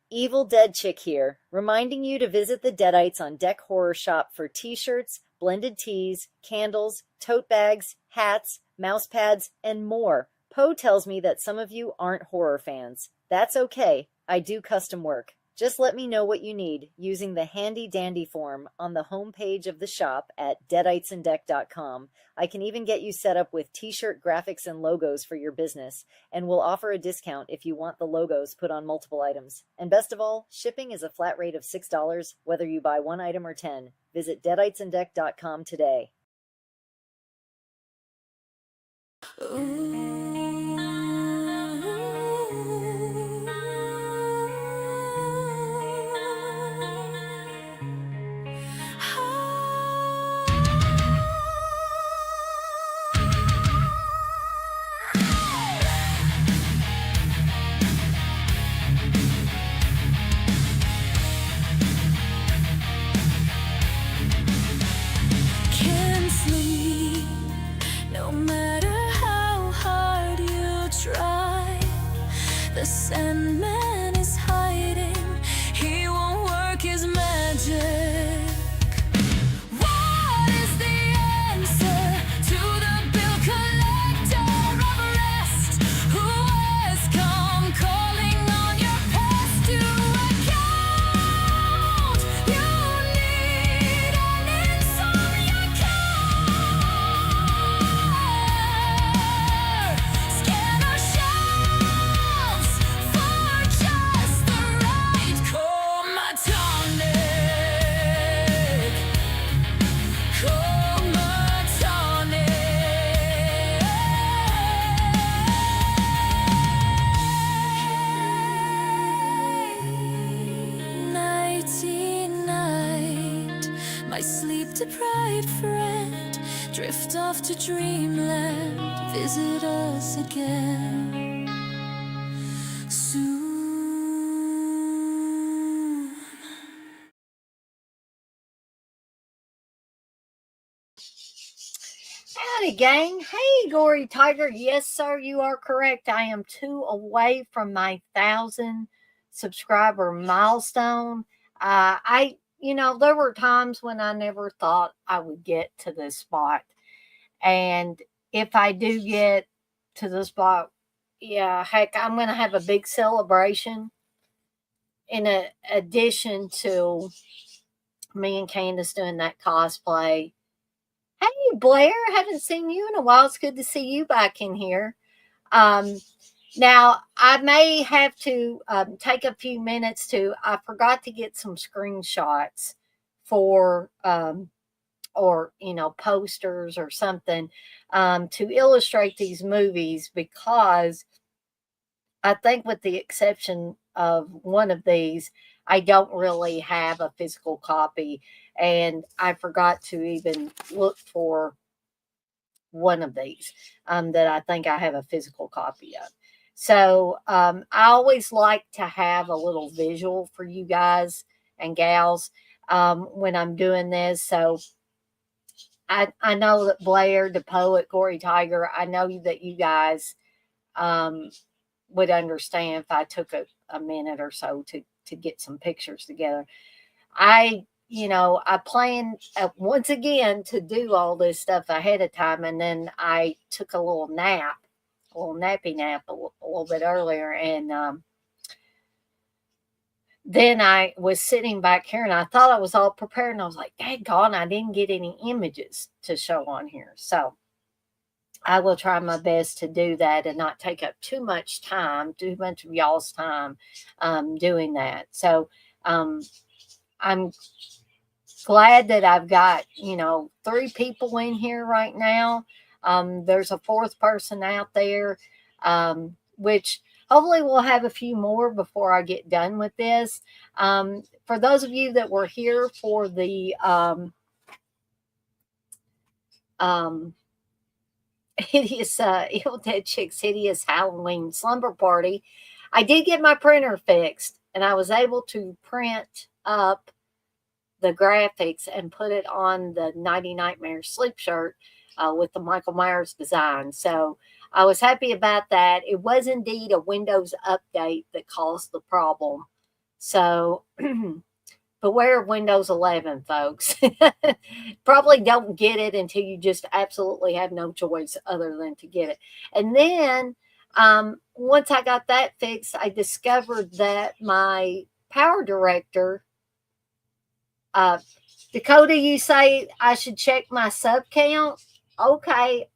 Evil Dead Chick here, reminding you to visit the Deadites on Deck Horror Shop for t-shirts, blended teas, candles, tote bags, hats, mouse pads, and more. Poe tells me that some of you aren't horror fans. That's okay. I do custom work. Just let me know what you need using the handy dandy form on the homepage of the shop at deaditesanddeck.com. I can even get you set up with t-shirt graphics and logos for your business, and we'll offer a discount if you want the logos put on multiple items. And best of all, shipping is a flat rate of $6, whether you buy one item or 10. Visit deaditesanddeck.com today. Can't sleep, no matter how hard you try. The Sandman is hiding, he won't work his magic. What is the answer to the bill collector of rest, who has come calling on your past to account? You need an insomnia cure. Scan our shelves for just the right coma tonic. Coma tonic. Nighty night, my sleep-deprived friend, drift off to dreamland, visit us again soon. Howdy, gang. Hey, Gory Tiger. Yes, sir, you are correct. I am 2 away from my 1,000 subscriber milestone. There were times when I never thought I would get to this spot. And if I do get to the spot, yeah, heck, I'm going to have a big celebration in addition to me and Candace doing that cosplay. Hey, Blair, haven't seen you in a while. It's good to see you back in here. Now, I may have to take a few minutes I forgot to get some screenshots for, posters or something to illustrate these movies, because I think, with the exception of one of these, I don't really have a physical copy. And I forgot to even look for one of these that I think I have a physical copy of. So I always like to have a little visual for you guys and gals when I'm doing this. So I know that Blair, the poet, Gory Tiger, I know that you guys would understand if I took a minute or so to get some pictures together. I plan once again to do all this stuff ahead of time, and then I took a little nappy nap a little bit earlier, and then I was sitting back here, and I thought I was all prepared, and I was like, "Daggone, I didn't get any images to show on here." So I will try my best to do that and not take up too much of y'all's time doing that. So I'm glad that I've got, 3 people in here right now. There's a 4th person out there, which hopefully we'll have a few more before I get done with this. For those of you that were here for the hideous Evil Dead Chick's hideous Halloween slumber party, I did get my printer fixed, and I was able to print up the graphics and put it on the Nighty Nightmare sleep shirt with the Michael Myers design. So I was happy about that. It was indeed a Windows update that caused the problem So beware of Windows 11, folks. Probably don't get it until you just absolutely have no choice other than to get it. And then once I got that fixed, I discovered that my power director, Dakota, you say I should check my sub count? Okay.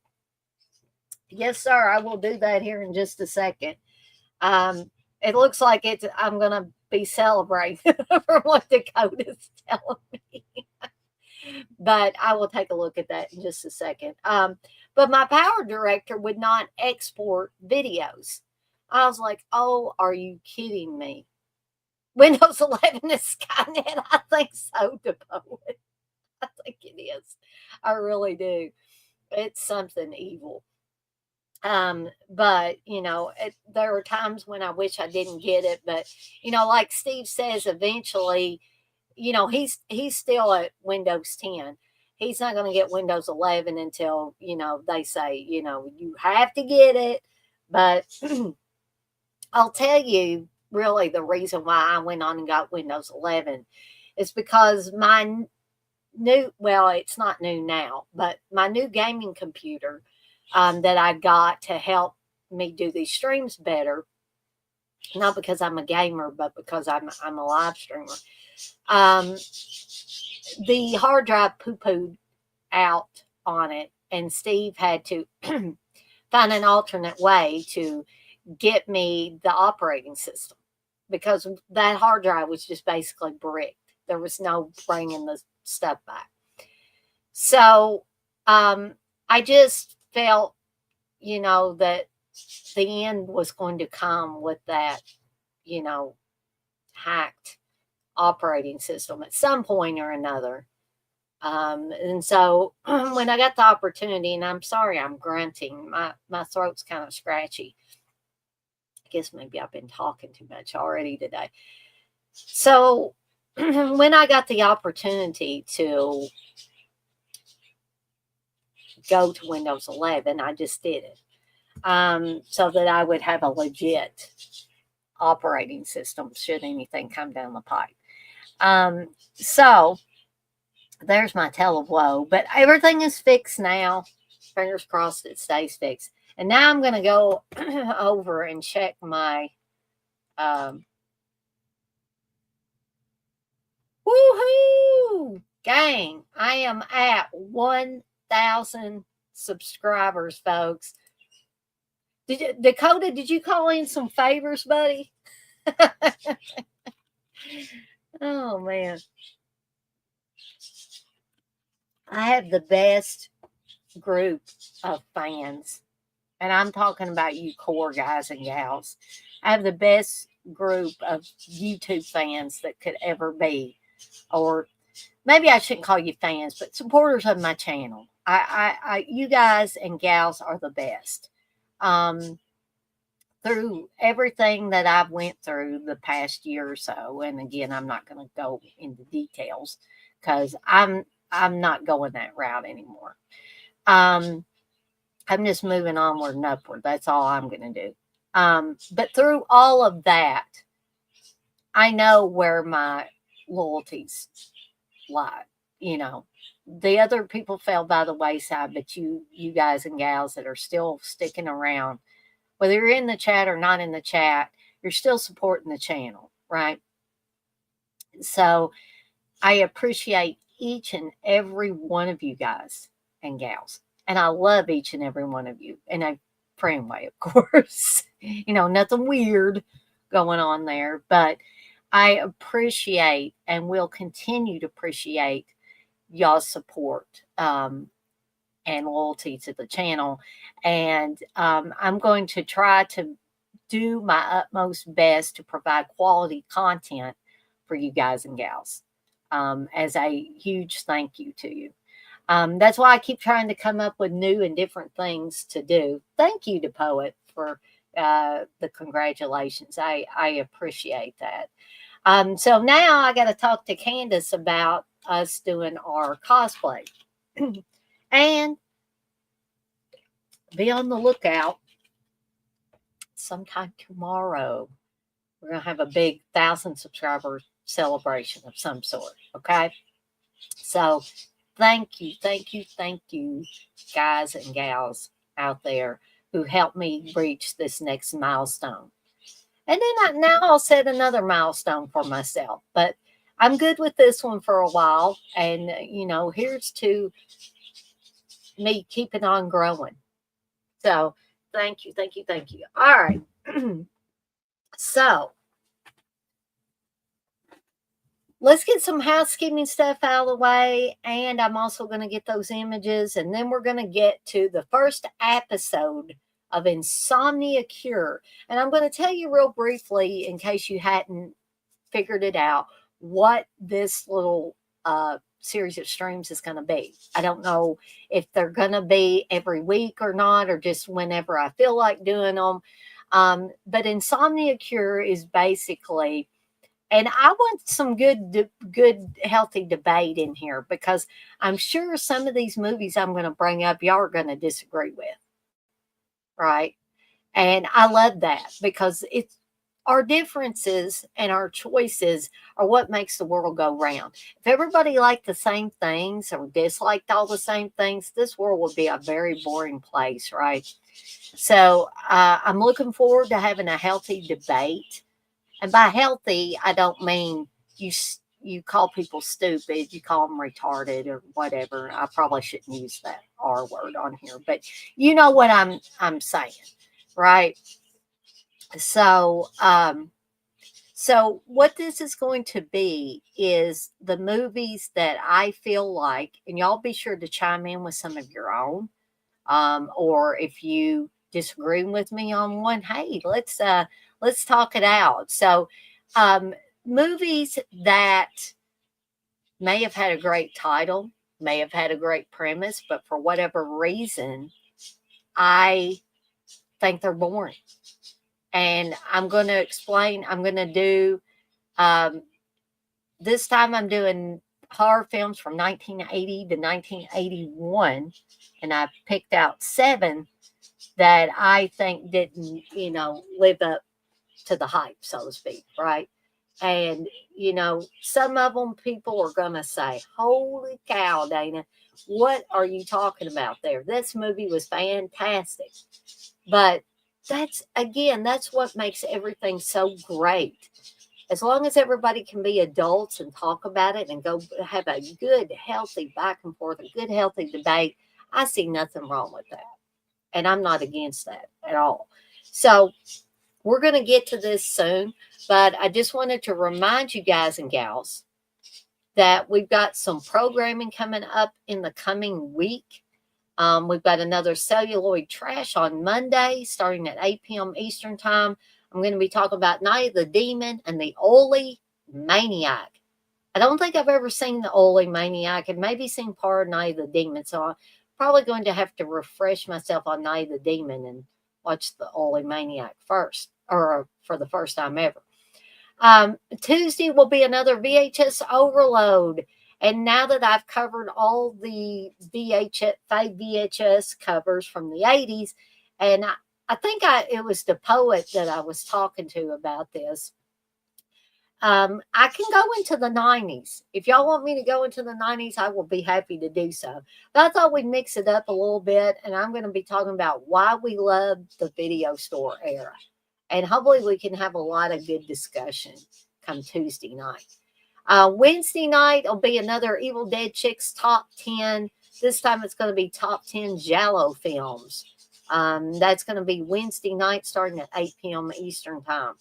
Yes, sir. I will do that here in just a second. It looks like I'm going to be celebrating for what Dakota's telling me. But I will take a look at that in just a second. But my power director would not export videos. I was like, oh, are you kidding me? Windows 11 is Skynet? I think so, DePoe. I think it is. I really do. It's something evil. But there are times when I wish I didn't get it, but like Steve says, eventually, he's still at Windows 10. He's not going to get Windows 11 until they say you have to get it. But I'll tell you, really, the reason why I went on and got Windows 11 is because my well, it's not new now, but my new gaming computer that I got to help me do these streams better, not because I'm a gamer, but because I'm a live streamer. The hard drive poo-pooed out on it, and Steve had to find an alternate way to get me the operating system because that hard drive was just basically bricked. There was no bringing the stuff back. So I just felt, that the end was going to come with that, hacked operating system at some point or another. And so when I got the opportunity, and I'm sorry I'm grunting, my throat's kind of scratchy. I guess maybe I've been talking too much already today. So when I got the opportunity to go to Windows 11, I just did it so that I would have a legit operating system should anything come down the pipe. So there's my tale of woe, but everything is fixed now. Fingers crossed it stays fixed. And now I'm going to go over and check my woohoo gang. I am at 1,000 subscribers, folks. Dakota, did you call in some favors, buddy? Oh, man. I have the best group of fans, and I'm talking about you core guys and gals. I have the best group of YouTube fans that could ever be, or maybe I shouldn't call you fans, but supporters of my channel. You guys and gals are the best. Through everything that I've went through the past year or so, and again, I'm not going to go into details because I'm not going that route anymore. I'm just moving onward and upward. That's all I'm going to do. But through all of that, I know where my loyalties lie. The other people fell by the wayside, but you guys and gals that are still sticking around, whether you're in the chat or not in the chat, you're still supporting the channel, right? So I appreciate each and every one of you guys and gals. And I love each and every one of you in a friend way, of course. Nothing weird going on there. But I appreciate and will continue to appreciate y'all's support and loyalty to the channel. And I'm going to try to do my utmost best to provide quality content for you guys and gals as a huge thank you to you. That's why I keep trying to come up with new and different things to do. Thank you to Poet for the congratulations. I appreciate that. So now I got to talk to Candace about us doing our cosplay. And be on the lookout sometime tomorrow. We're going to have a big 1,000 subscriber celebration of some sort. Okay. So thank you, guys and gals out there who helped me reach this next milestone. And then now I'll set another milestone for myself. But I'm good with this one for a while. And, here's to me keeping on growing. So thank you. All right. So let's get some housekeeping stuff out of the way. And I'm also going to get those images. And then we're going to get to the first episode of Insomnia Cure. And I'm going to tell you real briefly, in case you hadn't figured it out, what this little series of streams is going to be. I don't know if they're going to be every week or not, or just whenever I feel like doing them. But Insomnia Cure is basically, and I want some good, healthy debate in here, because I'm sure some of these movies I'm going to bring up, y'all are going to disagree with. Right? And I love that, because it's our differences and our choices are what makes the world go round. If everybody liked the same things or disliked all the same things, this world would be a very boring place, right? So I'm looking forward to having a healthy debate. And by healthy, I don't mean you call people stupid, you call them retarded or whatever. I probably shouldn't use that R word on here, but you know what I'm saying, right? So so what this is going to be is the movies that I feel like, and y'all be sure to chime in with some of your own, or if you disagree with me on one, hey, let's talk it out. So movies that may have had a great title, may have had a great premise, but for whatever reason, I think they're boring. And I'm going to explain. I'm going to do, this time I'm doing horror films from 1980 to 1981. And I picked out 7 that I think didn't, live up to the hype, so to speak, right? And, some of them people are going to say, holy cow, Dana, what are you talking about there? This movie was fantastic. But that's what makes everything so great. As long as everybody can be adults and talk about it and go have a good, healthy back and forth, a good, healthy debate, I see nothing wrong with that. And I'm not against that at all. So we're going to get to this soon, but I just wanted to remind you guys and gals that we've got some programming coming up in the coming week. We've got another celluloid trash on Monday, starting at 8 p.m. Eastern time. I'm going to be talking about Night of the Demon and the Oly Maniac. I don't think I've ever seen the Oly Maniac, and maybe seen part of Night of the Demon, so I'm probably going to have to refresh myself on Night of the Demon and watch the Oly Maniac first, or for the first time ever. Tuesday will be another VHS overload. And now that I've covered all the VHS covers from the 80s, and I think it was the poet that I was talking to about this. I can go into the 90s. If y'all want me to go into the 90s, I will be happy to do so. But I thought we'd mix it up a little bit, and I'm going to be talking about why we love the video store era. And hopefully we can have a lot of good discussion come Tuesday night. Wednesday night will be another Evil Dead Chicks top 10. This time it's going to be top 10 Giallo films. That's going to be Wednesday night starting at 8 p.m. Eastern time.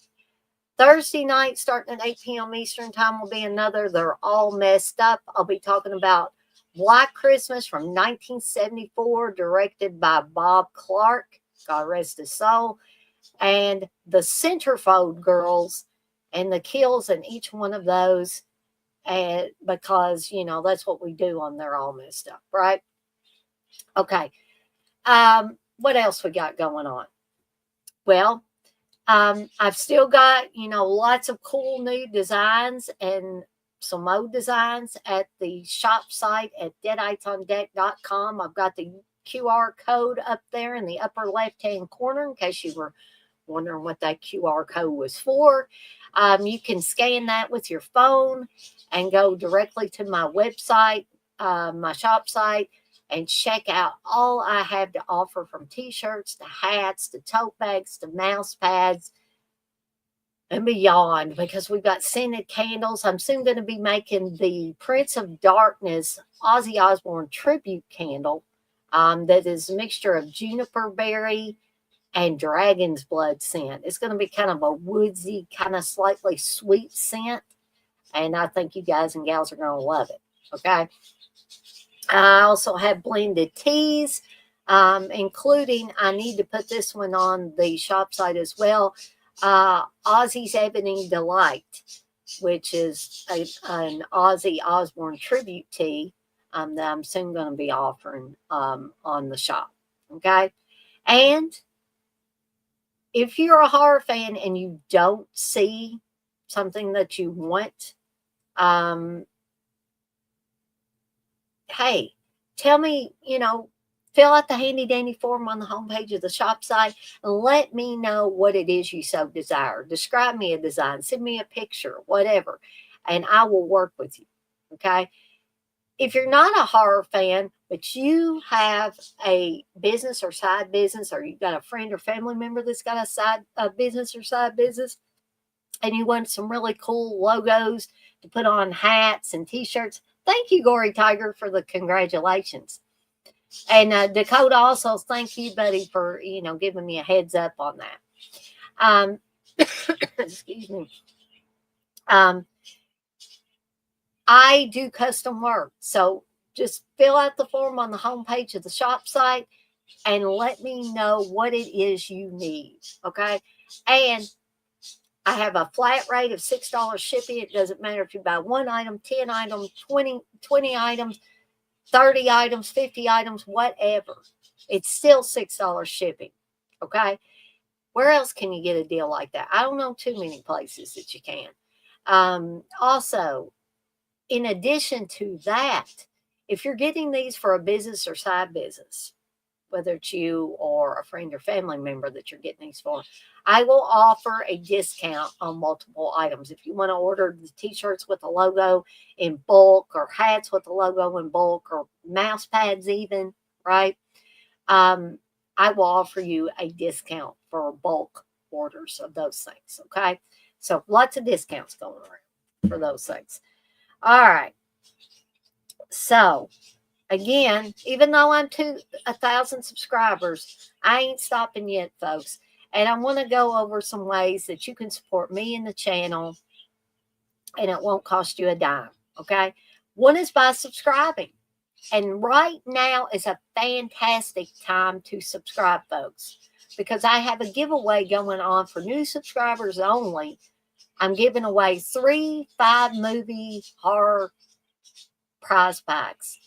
Thursday night starting at 8 p.m. Eastern time will be another They're All Messed Up. I'll be talking about Black Christmas from 1974, directed by Bob Clark. God rest his soul. And the Centerfold Girls and the kills in each one of those. And because, that's what we do on They're All Messed Up, right? Okay. What else we got going on? Well, I've still got, lots of cool new designs and some old designs at the shop site at deaditesondeck.com. I've got the QR code up there in the upper left-hand corner in case you were wondering what that QR code was for, you can scan that with your phone and go directly to my website, my shop site, and check out all I have to offer, from t-shirts to hats to tote bags to mouse pads and beyond, because we've got scented candles. I'm soon going to be making the Prince of Darkness Ozzy Osbourne tribute candle, that is a mixture of juniper berry and dragon's blood scent. It's going to be kind of a woodsy, kind of slightly sweet scent, and I think you guys and gals are going to love it. Okay. I also have blended teas, including, I need to put this one on the shop site as well, Ozzy's Ebony Delight, which is an Ozzy Osbourne tribute tea, that I'm soon going to be offering on the shop. Okay. And if you're a horror fan and you don't see something that you want, hey, tell me, fill out the handy dandy form on the homepage of the shop site and let me know what it is you so desire. Describe me a design, send me a picture, whatever, and I will work with you. Okay. If you're not a horror fan, but you have a business or side business, or you've got a friend or family member that's got a business or side business, and you want some really cool logos to put on hats and t-shirts, thank you, Gory Tiger, for the congratulations. And Dakota also, thank you, buddy, for, giving me a heads up on that. Excuse me. I do custom work. So just fill out the form on the homepage of the shop site and let me know what it is you need. Okay. And I have a flat rate of $6 shipping. It doesn't matter if you buy 1 item, 10 items, 20 items, 30 items, 50 items, whatever. It's still $6 shipping. Okay. Where else can you get a deal like that? I don't know too many places that you can. Also, in addition to that, if you're getting these for a business or side business, whether it's you or a friend or family member that you're getting these for, I will offer a discount on multiple items. If you want to order the t-shirts with the logo in bulk, or hats with the logo in bulk, or mouse pads even, right? I will offer you a discount for bulk orders of those things, okay? So lots of discounts going around for those things. All right. So again, even though I'm 1,000 subscribers, I ain't stopping yet, folks. And I want to go over some ways that you can support me and the channel, and it won't cost you a dime. Okay. One is by subscribing. And right now is a fantastic time to subscribe, folks, because I have a giveaway going on for new subscribers only. I'm giving away 3 5-movie horror prize packs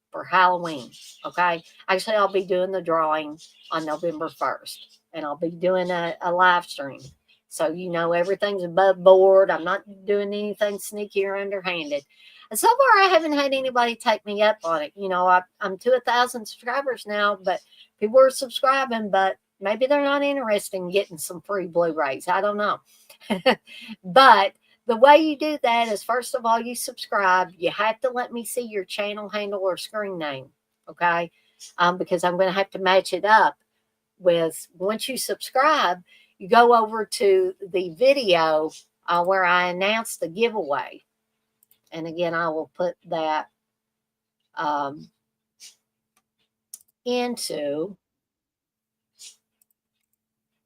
for Halloween. Okay. Actually, I'll be doing the drawing on November 1st, and I'll be doing a live stream. So, everything's above board. I'm not doing anything sneaky or underhanded. And so far, I haven't had anybody take me up on it. I'm to 1,000 subscribers now, but people are subscribing, but maybe they're not interested in getting some free Blu-rays. I don't know. But the way you do that is, first of all, you subscribe. You have to let me see your channel handle or screen name, okay? Because I'm going to have to match it up with, once you subscribe, you go over to the video where I announced the giveaway. And again, I will put that into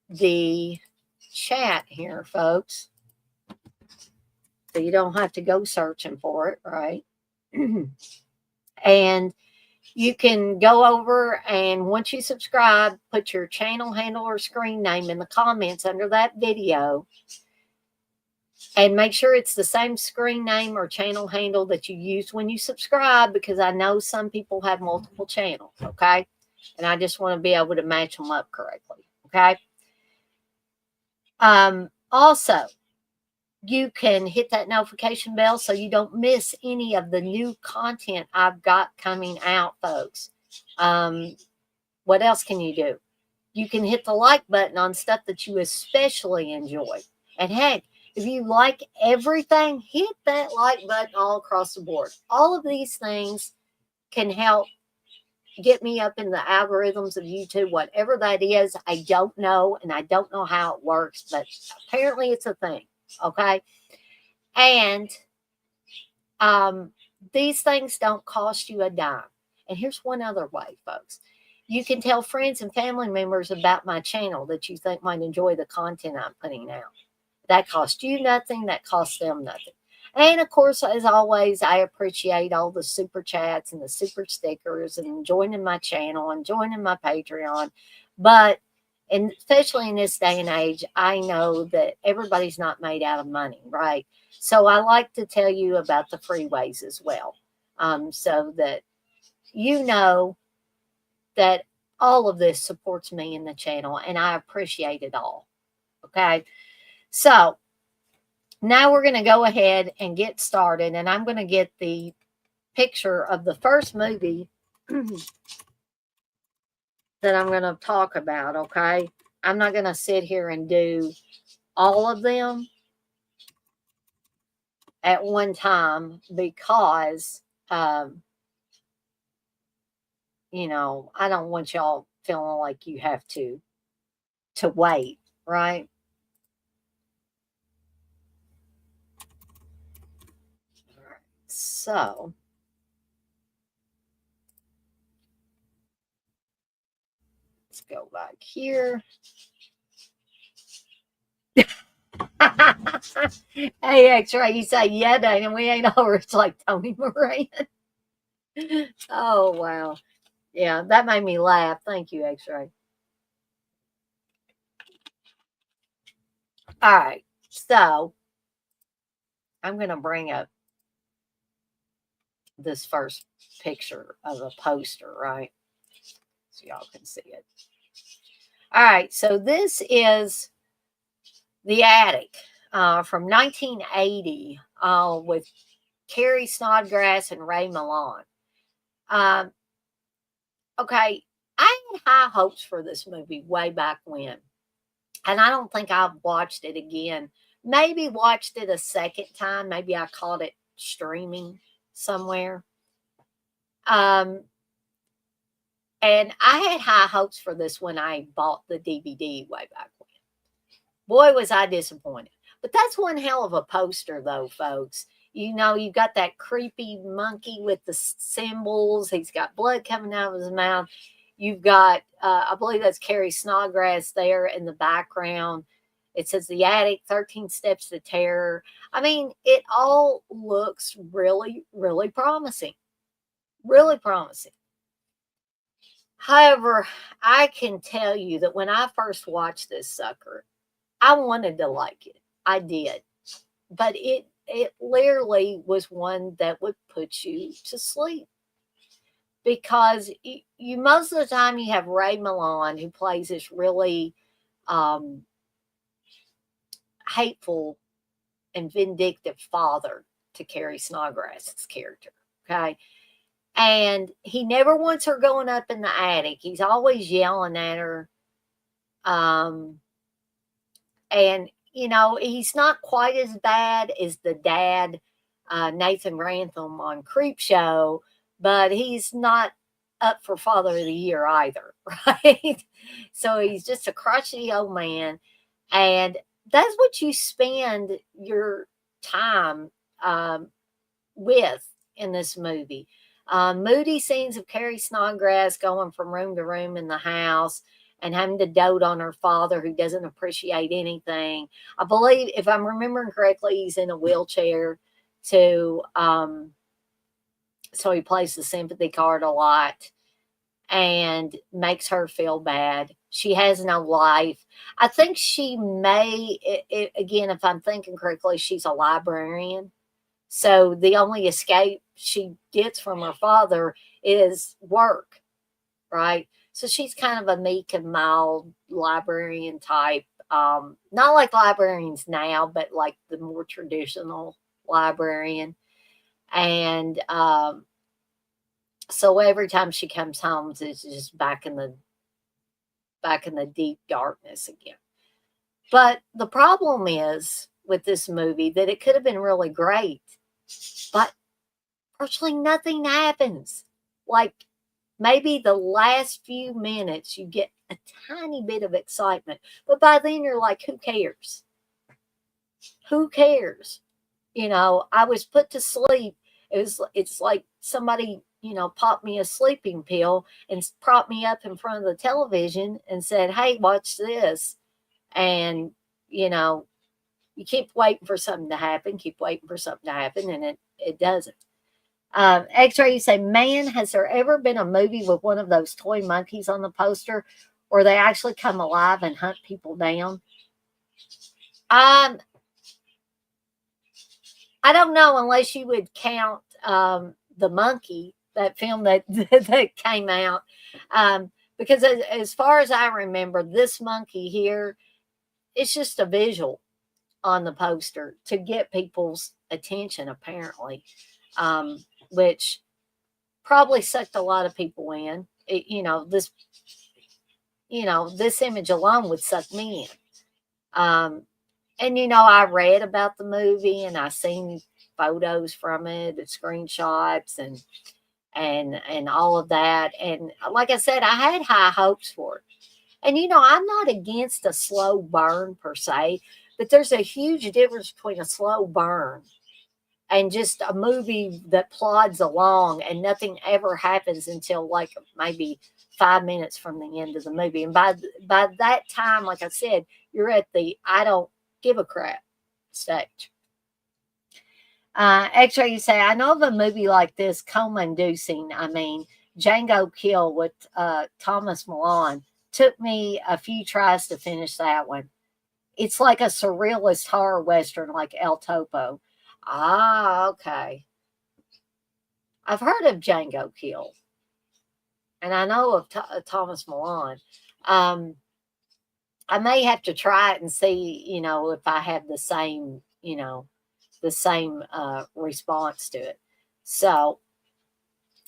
the chat here, folks. So you don't have to go searching for it, right? And you can go over, and once you subscribe, put your channel handle or screen name in the comments under that video. And make sure it's the same screen name or channel handle that you used when you subscribe, because I know some people have multiple channels, okay? And I just want to be able to match them up correctly, okay? Also, you can hit that notification bell so you don't miss any of the new content I've got coming out, folks. What else can you do? You can hit the like button on stuff that you especially enjoy. And heck, if you like everything, hit that like button all across the board. All of these things can help get me up in the algorithms of YouTube, whatever that is. I don't know, and I don't know how it works, but apparently it's a thing. Okay. And these things don't cost you a dime. And here's one other way, folks. You can tell friends and family members about my channel that you think might enjoy the content I'm putting out. That costs you nothing. That costs them nothing. And of course, as always, I appreciate all the super chats and the super stickers and joining my channel and joining my Patreon. But, and especially in this day and age, I know that everybody's not made out of money, right? So I like to tell you about the free ways as well, so that you know that all of this supports me in the channel, and I appreciate it all. Okay. So now we're going to go ahead and get started, and I'm going to get the picture of the first movie that I'm going to talk about. Okay. I'm not going to sit here and do all of them at one time because, you know, I don't want y'all feeling like you have to wait, right? All right. So let's go back here. Hey, X-Ray, you say yeah, Dana, and we ain't over. It's like Tony Moran. Oh, wow. Yeah, that made me laugh. Thank you, X-Ray. All right, so I'm going to bring up this first picture of a poster, right? So y'all can see it. All right, so this is The Attic from 1980 with Carrie Snodgrass and Ray Milland. Okay, I had high hopes for this movie way back when, and I don't think I've watched it again. Maybe watched it a second time. Maybe I caught it streaming somewhere. And I had high hopes for this when I bought the DVD way back when. Boy, was I disappointed. But that's one hell of a poster, though, folks. You know, you've got that creepy monkey with the symbols. He's got blood coming out of his mouth. You've got, I believe that's Carrie Snodgrass there in the background. It says The Attic, 13 Steps to Terror. I mean, it all looks really, really promising. Really promising. However, I can tell you that when I first watched this sucker, I wanted to like it. I did. But it literally was one that would put you to sleep. Because you most of the time you have Ray Milland, who plays this really hateful and vindictive father to Carrie Snodgrass's character. Okay. And he never wants her going up in the attic. He's always yelling at her. And, you know, he's not quite as bad as the dad, Nathan Rantham on Creepshow, but he's not up for Father of the Year either, right? So he's just a crotchety old man. And that's what you spend your time with in this movie. Moody scenes of Carrie Snodgrass going from room to room in the house and having to dote on her father who doesn't appreciate anything. I believe, if I'm remembering correctly, he's in a wheelchair too. So he plays the sympathy card a lot and makes her feel bad. She has no life. I think she may, again, if I'm thinking correctly, she's a librarian. So the only escape she gets from her father is work, right? So she's kind of a meek and mild librarian type. Not like librarians now, but like the more traditional librarian. And so every time she comes home, it's just back in the back in the deep darkness again. But the problem is with this movie that it could have been really great, but virtually nothing happens. Like maybe the last few minutes you get a tiny bit of excitement, but by then you're like, who cares? Who cares? I was put to sleep. It's like somebody, popped me a sleeping pill and propped me up in front of the television and said, hey, watch this. And, you keep waiting for something to happen, and it doesn't. X-Ray, you say, man, has there ever been a movie with one of those toy monkeys on the poster or they actually come alive and hunt people down? I don't know, unless you would count The Monkey, that film that that came out. Because as far as I remember, this monkey here, it's just a visual on the poster to get people's attention, apparently, which probably sucked a lot of people in. This image alone would suck me in. And I read about the movie and I seen photos from it, and screenshots, and all of that. And like I said, I had high hopes for it. And I'm not against a slow burn per se, but there's a huge difference between a slow burn and just a movie that plods along and nothing ever happens until like maybe 5 minutes from the end of the movie. And by that time, like I said, you're at the I don't give a crap stage. X-Ray, you say, I know of a movie like this, coma inducing. I mean, Django Kill with Thomas Milan. Took me a few tries to finish that one. It's like a surrealist horror western like El Topo. Ah, okay. I've heard of Django Kill. And I know of Thomas Milan. I may have to try it and see, if I have the same, response to it. So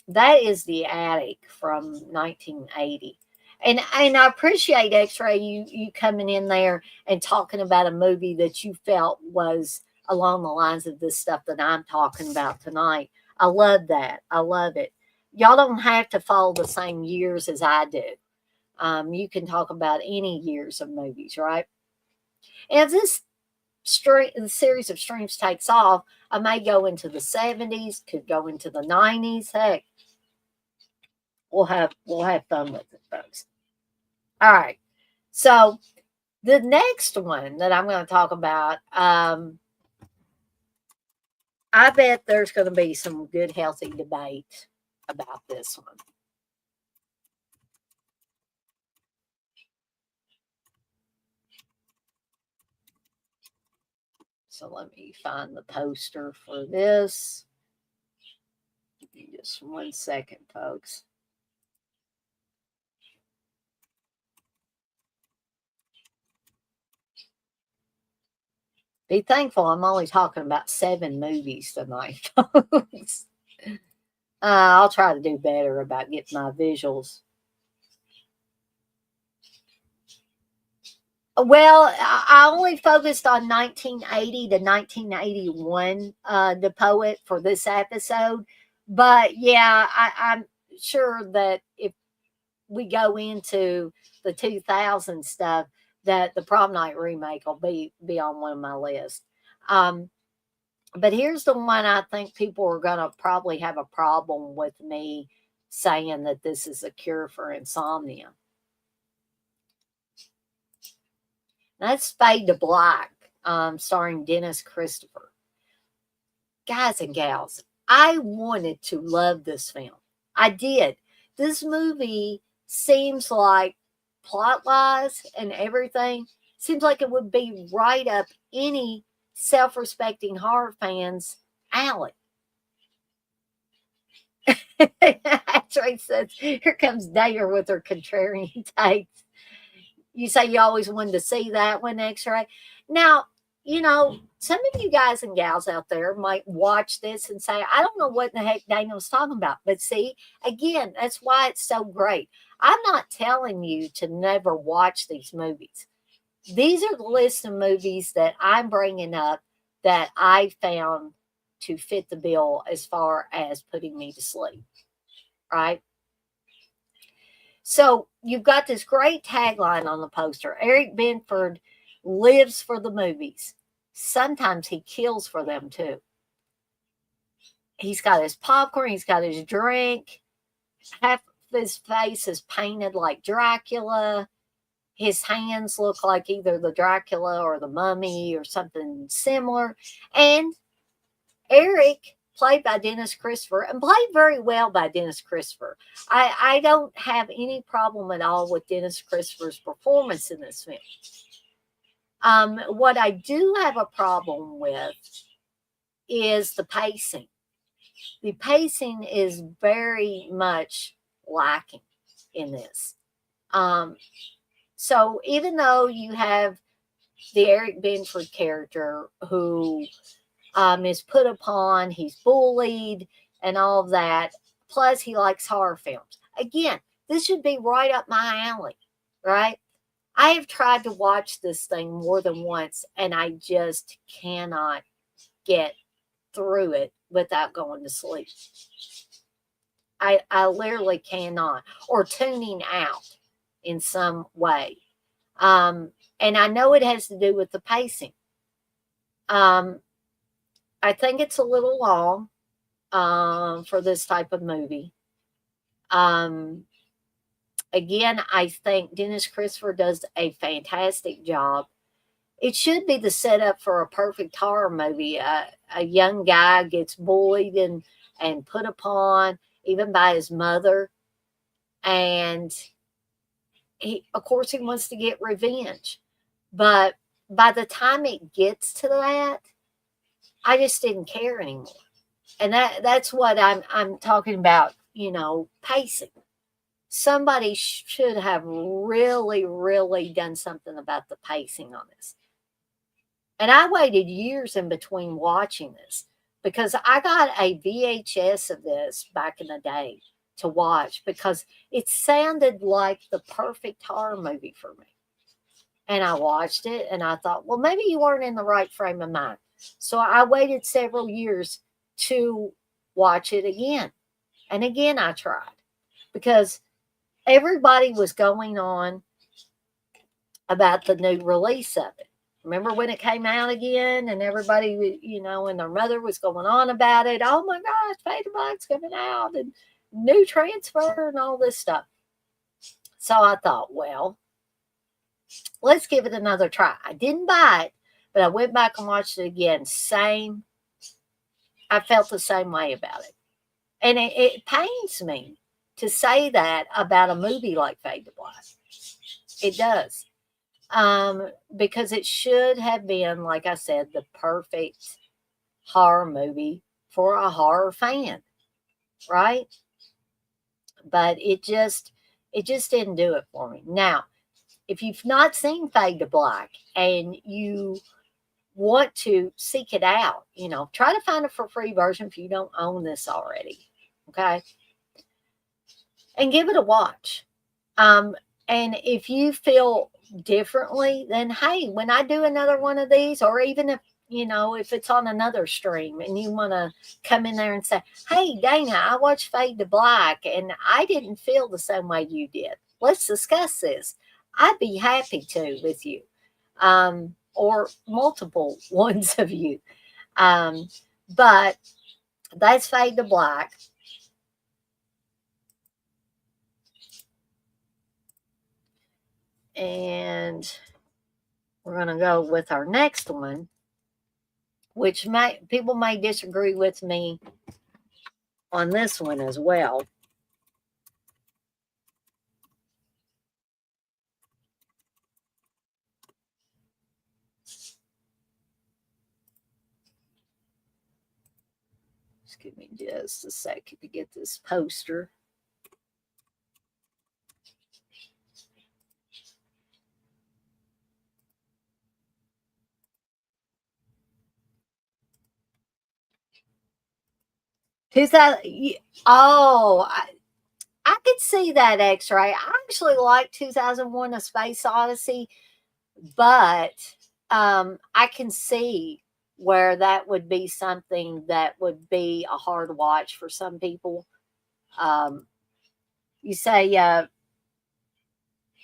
that is The Attic from 1980. And I appreciate X-Ray you coming in there and talking about a movie that you felt was along the lines of this stuff that I'm talking about tonight. I love that. I love it. Y'all don't have to follow the same years as I do. You can talk about any years of movies, right? And if this series of streams takes off, I may go into the 70s, could go into the 90s. Heck, we'll have fun with it, folks. All right. So the next one that I'm going to talk about, I bet there's going to be some good, healthy debate about this one. So let me find the poster for this. Give me just 1 second, folks. Be thankful I'm only talking about 7 movies tonight, folks. I'll try to do better about getting my visuals. Well, I only focused on 1980 to 1981, The Poet, for this episode. But yeah, I'm sure that if we go into the 2000 stuff, that the Prom Night remake will be on one of my lists. But here's the one I think people are going to probably have a problem with me saying that this is a cure for insomnia. That's Fade to Black, starring Dennis Christopher. Guys and gals, I wanted to love this film. I did. This movie seems like plot-wise and everything, seems like it would be right up any self-respecting horror fan's alley. X-Ray says, here comes Dare with her contrarian takes. You say you always wanted to see that one, X-Ray. Now, some of you guys and gals out there might watch this and say, I don't know what in the heck Daniel's talking about. But see, again, that's why it's so great. I'm not telling you to never watch these movies. These are the list of movies that I'm bringing up that I found to fit the bill as far as putting me to sleep, right? So you've got this great tagline on the poster. Eric Benford lives for the movies. Sometimes he kills for them too. He's got his popcorn, he's got his drink. Half of his face is painted like Dracula. His hands look like either the Dracula or the mummy or something similar. And Eric, played by Dennis Christopher, and played very well by Dennis Christopher. I don't have any problem at all with Dennis Christopher's performance in this film. What I do have a problem with is the pacing. The pacing is very much lacking in this. So even though you have the Eric Benford character who is put upon, he's bullied and all of that, plus he likes horror films. Again, this should be right up my alley, right? I have tried to watch this thing more than once, and I just cannot get through it without going to sleep. I literally cannot, or tuning out in some way. And I know it has to do with the pacing. I think it's a little long for this type of movie. Again, I think Dennis Christopher does a fantastic job. It should be the setup for a perfect horror movie. A young guy gets bullied and put upon, even by his mother. And of course, he wants to get revenge. But by the time it gets to that, I just didn't care anymore. And that's what I'm talking about, pacing. Somebody should have really, really done something about the pacing on this. And I waited years in between watching this because I got a VHS of this back in the day to watch because it sounded like the perfect horror movie for me. And I watched it and I thought, well, maybe you weren't in the right frame of mind. So I waited several years to watch it again. And again, I tried because everybody was going on about the new release of it. Remember when it came out again and everybody, and their mother was going on about it. Oh my gosh, Fade to Black's coming out and new transfer and all this stuff. So I thought, well, let's give it another try. I didn't buy it, but I went back and watched it again. I felt the same way about it. And it pains me to say that about a movie like Fade to Black. It does. Because it should have been, like I said, the perfect horror movie for a horror fan, right? But it just didn't do it for me. Now, if you've not seen Fade to Black and you want to seek it out, try to find it for free version if you don't own this already, okay? And give it a watch. And if you feel differently, then hey, when I do another one of these, or even if it's on another stream and you want to come in there and say, hey, Dana, I watched Fade to Black and I didn't feel the same way you did. Let's discuss this. I'd be happy to with you, or multiple ones of you. But that's Fade to Black. And we're going to go with our next one, which people may disagree with me on this one as well. Just give me just a second to get this poster. 2000. Oh, I could see that X-ray. I actually like 2001: A Space Odyssey, but I can see where that would be something that would be a hard watch for some people. Um, you say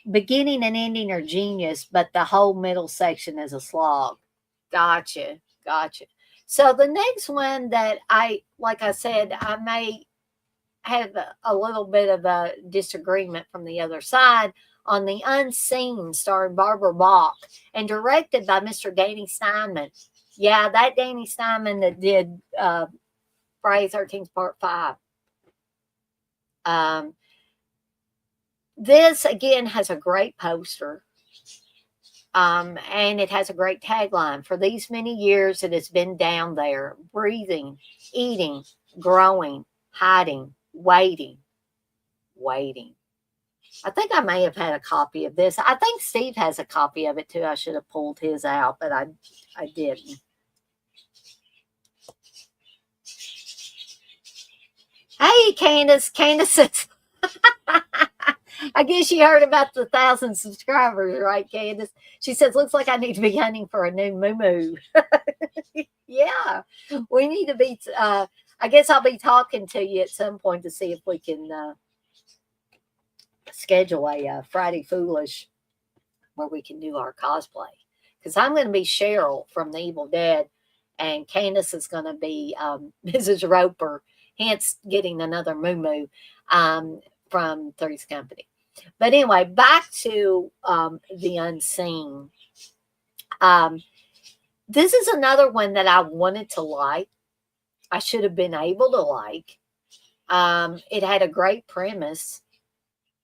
beginning and ending are genius, but the whole middle section is a slog. Gotcha, gotcha. So the next one that like I said, I may have a little bit of a disagreement from the other side on The Unseen, starring Barbara Bach and directed by Mr. Danny Steinman. Yeah, that Danny Steinman that did Friday 13th Part 5. This, again, has a great poster. And it has a great tagline. For these many years, it has been down there, breathing, eating, growing, hiding, waiting. I think I may have had a copy of this. I think Steve has a copy of it too. I should have pulled his out, but I didn't. Hey, Candace. Candace is. I guess you heard about the 1,000 subscribers, right, Candace? She says, looks like I need to be hunting for a new moo. Yeah, we need to be. I guess I'll be talking to you at some point to see if we can schedule a Friday Foolish where we can do our cosplay. Because I'm going to be Cheryl from The Evil Dead, and Candace is going to be Mrs. Roper, hence getting another moo from Three's Company. But anyway, back to The Unseen. This is another one that I wanted to like. I should have been able to like. It had a great premise.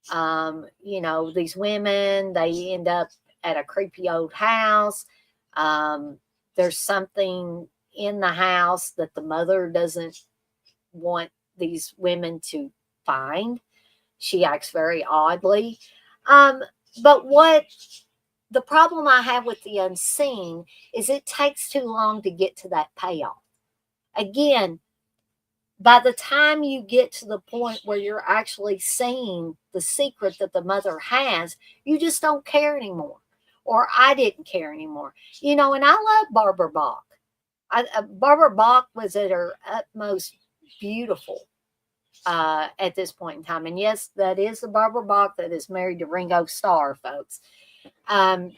These women, they end up at a creepy old house. There's something in the house that the mother doesn't want these women to find. She acts very oddly. But what the problem I have with The Unseen is it takes too long to get to that payoff. Again, by the time you get to the point where you're actually seeing the secret that the mother has, you just don't care anymore. Or I didn't care anymore. And I love Barbara Bach. Barbara Bach was at her utmost beautiful at this point in time. And yes, that is the Barbara Bach that is married to Ringo Starr, folks. And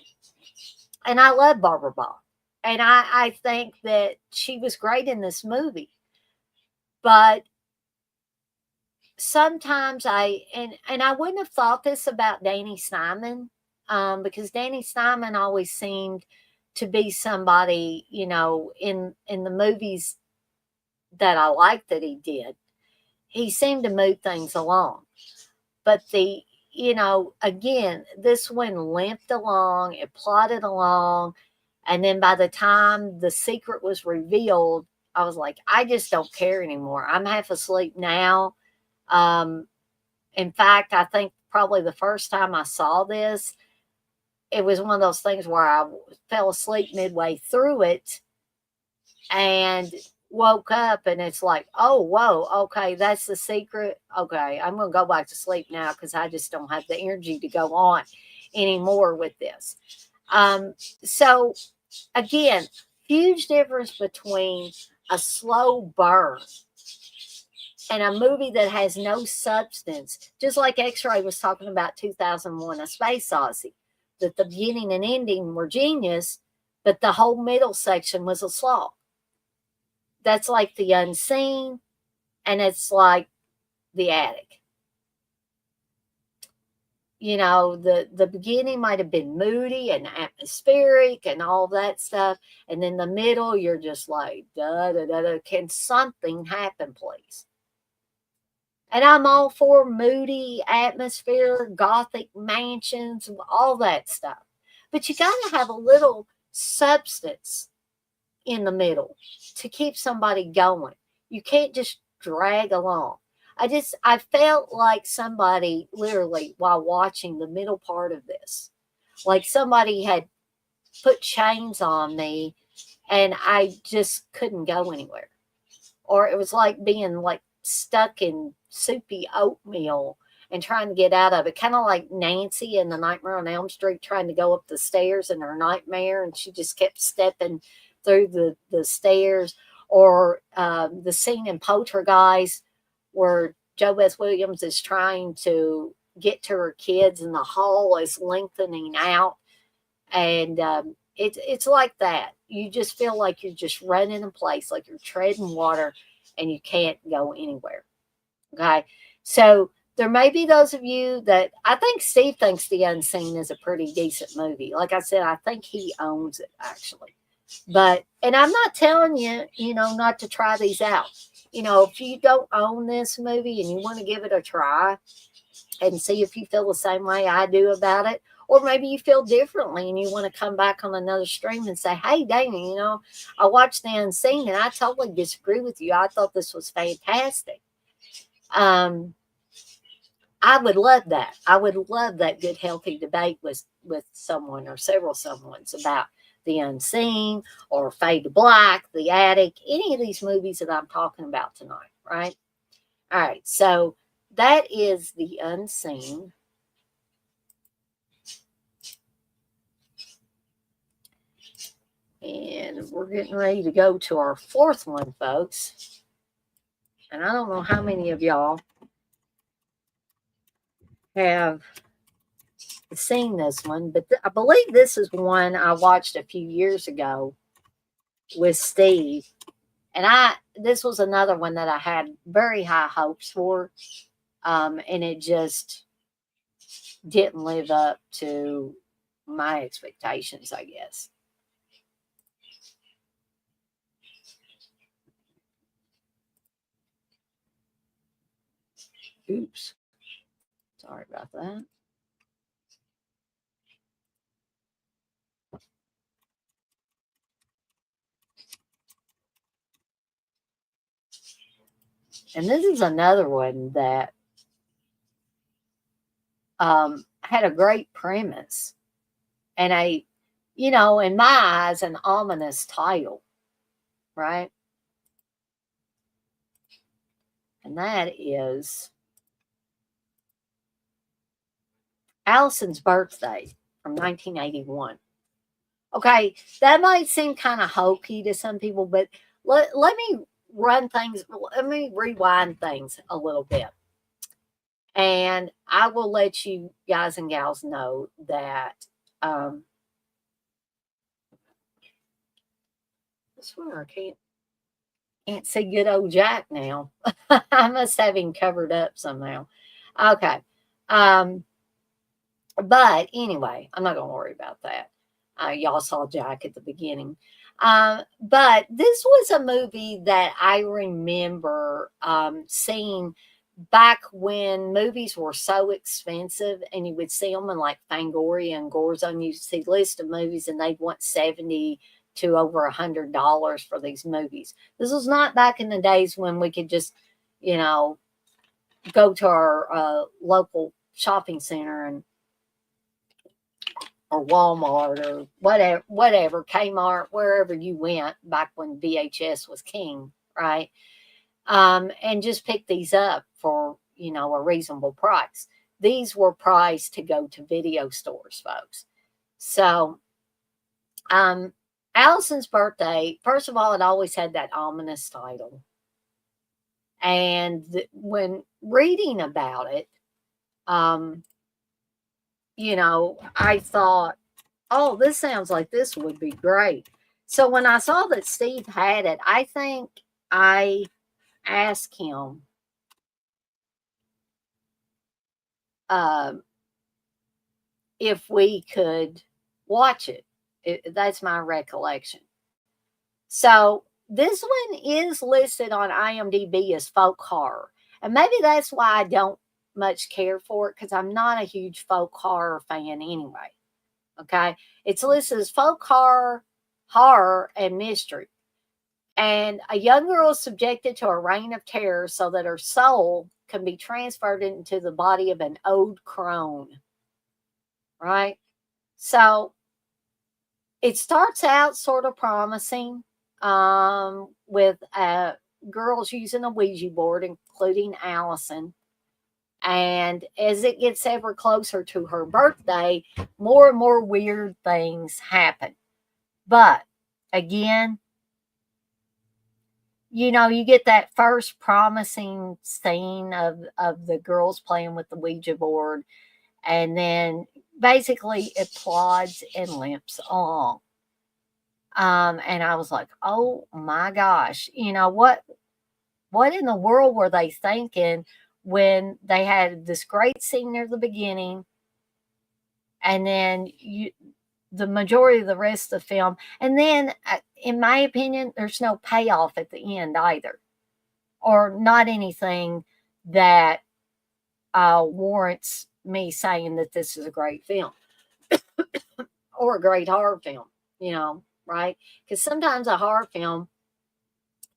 I love Barbara Bach. And I think that she was great in this movie. But sometimes I wouldn't have thought this about Danny Steinman, because Danny Steinman always seemed to be somebody, in the movies that I liked that he did, he seemed to move things along. But again, this one limped along, it plodded along, and then by the time the secret was revealed, I was like, I just don't care anymore. I'm half asleep now. In fact, I think probably the first time I saw this, it was one of those things where I fell asleep midway through it and woke up, and it's like, oh, whoa, okay, that's the secret. Okay, I'm going to go back to sleep now because I just don't have the energy to go on anymore with this. So, again, huge difference between a slow burn and a movie that has no substance, just like X-Ray was talking about 2001: A Space Odyssey, that the beginning and ending were genius, but the whole middle section was a slog. That's like The Unseen, and it's like The Attic. The beginning might have been moody and atmospheric and all that stuff, and then the middle, you're just like, da da da da. Can something happen, please? And I'm all for moody atmosphere, gothic mansions, all that stuff. But you got to have a little substance in the middle to keep somebody going. You can't just drag along. I felt like somebody, literally, while watching the middle part of this, like somebody had put chains on me and I just couldn't go anywhere. or it was like being like stuck in soupy oatmeal and trying to get out of it. Kind of like Nancy in the Nightmare on Elm Street trying to go up the stairs in her nightmare, and she just kept stepping through the stairs. Or the scene in Poltergeist where Joe Beth Williams is trying to get to her kids and the hall is lengthening out. And it's like that. You just feel like you're just running in place, like you're treading water and you can't go anywhere. Okay. So there may be those of you that I think Steve thinks The Unseen is a pretty decent movie. Like I said, I think he owns it actually. But, and I'm not telling you, not to try these out. If you don't own this movie and you want to give it a try and see if you feel the same way I do about it, or maybe you feel differently and you want to come back on another stream and say, hey, Dana, I watched The Unseen and I totally disagree with you. I thought this was fantastic. I would love that. I would love that good, healthy debate with someone or several someones about The Unseen or Fade to Black, The Attic, any of these movies that I'm talking about tonight, right? All right, so that is The Unseen. And we're getting ready to go to our fourth one, folks. And I don't know how many of y'all have seen this one, but I believe this is one I watched a few years ago with Steve. And this was another one that I had very high hopes for. And it just didn't live up to my expectations, I guess. Oops. Sorry about that. And this is another one that had a great premise and in my eyes, an ominous title, right? And that is Allison's Birthday from 1981. Okay, that might seem kind of hokey to some people, but let me let me rewind things a little bit. And I will let you guys and gals know that I swear I can't see good old Jack now. I must have him covered up somehow. Okay. But anyway, I'm not going to worry about that. Y'all saw Jack at the beginning. But this was a movie that I remember seeing back when movies were so expensive and you would see them in like Fangoria and Gorzone. You'd see list of movies and they'd want $70 to over $100 for these movies. This was not back in the days when we could just, go to our local shopping center or Walmart or whatever, Kmart, wherever you went back when VHS was king, right? And just pick these up for, a reasonable price. These were priced to go to video stores, folks. So, Allison's Birthday, first of all, it always had that ominous title. And when reading about it, I thought, oh, this sounds like this would be great. So when I saw that Steve had it, I think I asked him if we could watch it. That's my recollection. So this one is listed on IMDb as folk horror. And maybe that's why I don't much care for it, because I'm not a huge folk horror fan anyway. Okay. It's listed as folk horror, and mystery. And a young girl is subjected to a reign of terror so that her soul can be transferred into the body of an old crone. Right? So it starts out sort of promising, with girls using a Ouija board, including Allison. And as it gets ever closer to her birthday, more and more weird things happen. But again, you know, you get that first promising scene of the girls playing with the Ouija board, and then basically it plods and limps along. And I was like, oh my gosh, you know, what in the world were they thinking when they had this great scene near the beginning, and then the majority of the rest of the film, and then in my opinion, there's no payoff at the end either, or not anything that warrants me saying that this is a great film or a great horror film, you know, right? Because sometimes a horror film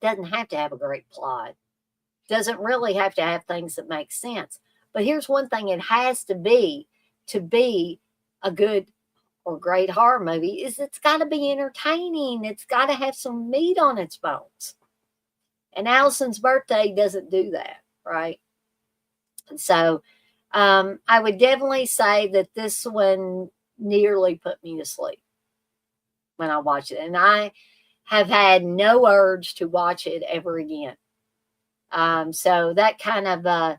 doesn't have to have a great plot, doesn't really have to have things that make sense. But here's one thing it has to be a good or great horror movie, is it's got to be entertaining. It's got to have some meat on its bones. And Allison's Birthday doesn't do that, right? And so I would definitely say that this one nearly put me to sleep when I watched it. And I have had no urge to watch it ever again. So that kind of,